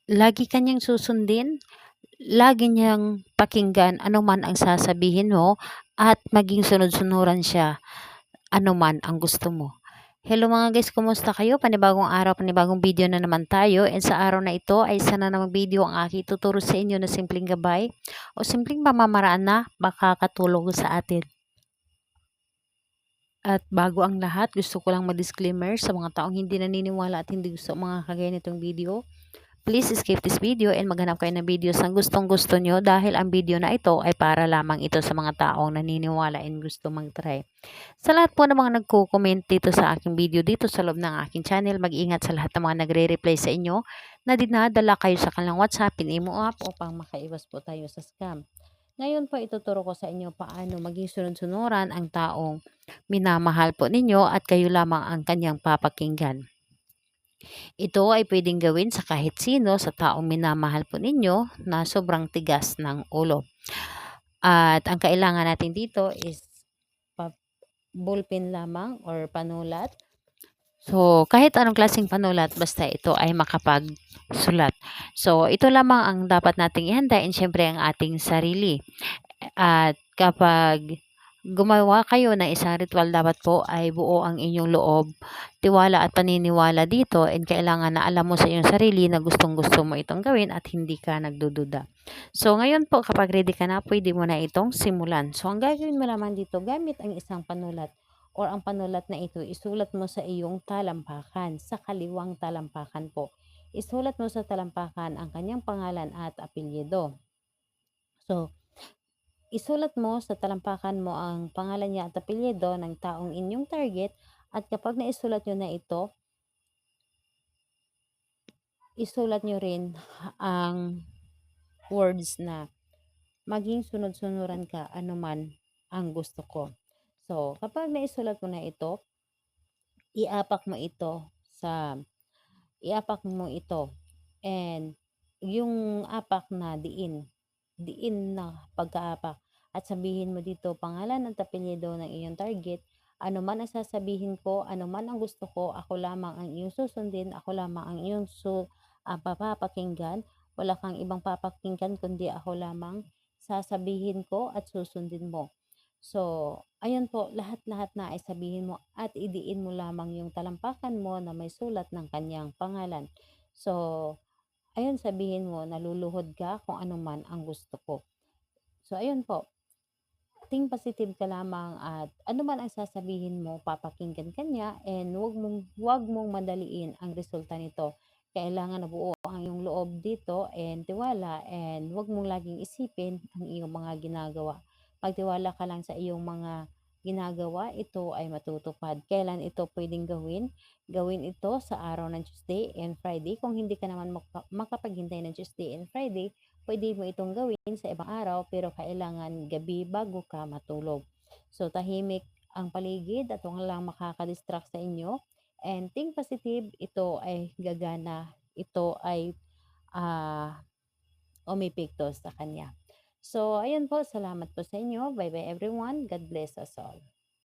lagi kanyang susundin, lagi niyang pakinggan anuman ang sasabihin mo at maging sunod-sunuran siya anuman ang gusto mo. Hello mga guys, kumusta kayo? Panibagong araw, panibagong video na naman tayo. And sa araw na ito ay sana namang video ang aking tuturo sa inyo na simpleng gabay o simpleng pamamaraan na makakatulong sa atin. At bago ang lahat, gusto ko lang mag-disclaimer sa mga taong hindi naniniwala at hindi gusto mga kagaya nitong video. Please skip this video and maghanap kayo ng videos na gustong-gusto nyo dahil ang video na ito ay para lamang ito sa mga taong naniniwala and gusto mag-try. Sa lahat po ng mga nagko-comment dito sa aking video dito sa loob ng aking channel, mag-ingat sa lahat ng mga nagre-reply sa inyo na dinadala kayo sa kanilang WhatsApp, Imo app upang makaiwas po tayo sa scam. Ngayon po ituturo ko sa inyo paano maging sunod-sunuran ang taong minamahal po ninyo at kayo lamang ang kanyang papakinggan. Ito ay pwedeng gawin sa kahit sino sa taong minamahal po ninyo na sobrang tigas ng ulo. At ang kailangan natin dito is ballpen lamang or panulat. So, kahit anong klaseng panulat, basta ito ay makapagsulat. So, ito lamang ang dapat nating ihanda and syempre ang ating sarili. At kapag gumawa kayo ng isang ritual, dapat po ay buo ang inyong loob, tiwala at paniniwala dito, and kailangan na alam mo sa iyong sarili na gustong-gusto mo itong gawin at hindi ka nagdududa. So, ngayon po kapag ready ka na, pwede mo na itong simulan. So, ang gagawin mo naman dito, gamit ang isang panulat or ang panulat na ito, isulat mo sa iyong talampakan, sa kaliwang talampakan po. Isulat mo sa talampakan ang kanyang pangalan at apelyido. So, isulat mo sa talampakan mo ang pangalan niya at apelyido ng taong inyong target, at kapag naisulat nyo na ito, isulat nyo rin ang words na maging sunod-sunuran ka anuman ang gusto ko. So, kapag naisulat mo na ito, iapak mo ito and yung apak na diin na pagkaapak, at sabihin mo dito pangalan at apelyido ng iyong target. Ano man ang sasabihin ko, ano man ang gusto ko, ako lamang ang iyong susundin, ako lamang ang iyong papakinggan. Wala kang ibang papakinggan kundi ako lamang, sasabihin ko at susundin mo. So, ayun po, lahat-lahat na ay sabihin mo at idiin mo lamang yung talampakan mo na may sulat ng kanyang pangalan. So, ayun, sabihin mo, naluluhod ka kung ano man ang gusto ko. So, ayun po, think positive ka lamang at ano man ang sasabihin mo, papakinggan ka niya, and wag mong madaliin ang resulta nito. Kailangan na buo ang iyong loob dito and tiwala, and wag mong laging isipin ang iyong mga ginagawa. Pagtiwala ka lang sa iyong mga ginagawa, ito ay matutupad. Kailan ito pwedeng gawin? Gawin ito sa araw ng Tuesday and Friday. Kung hindi ka naman makapaghintay ng Tuesday and Friday, pwede mo itong gawin sa ibang araw, pero kailangan gabi bago ka matulog. So, tahimik ang paligid at walang makakadistract sa inyo. And think positive, ito ay gagana, ito ay umipikto sa kanya. So, ayun po, salamat po sa inyo. Bye-bye everyone. God bless us all.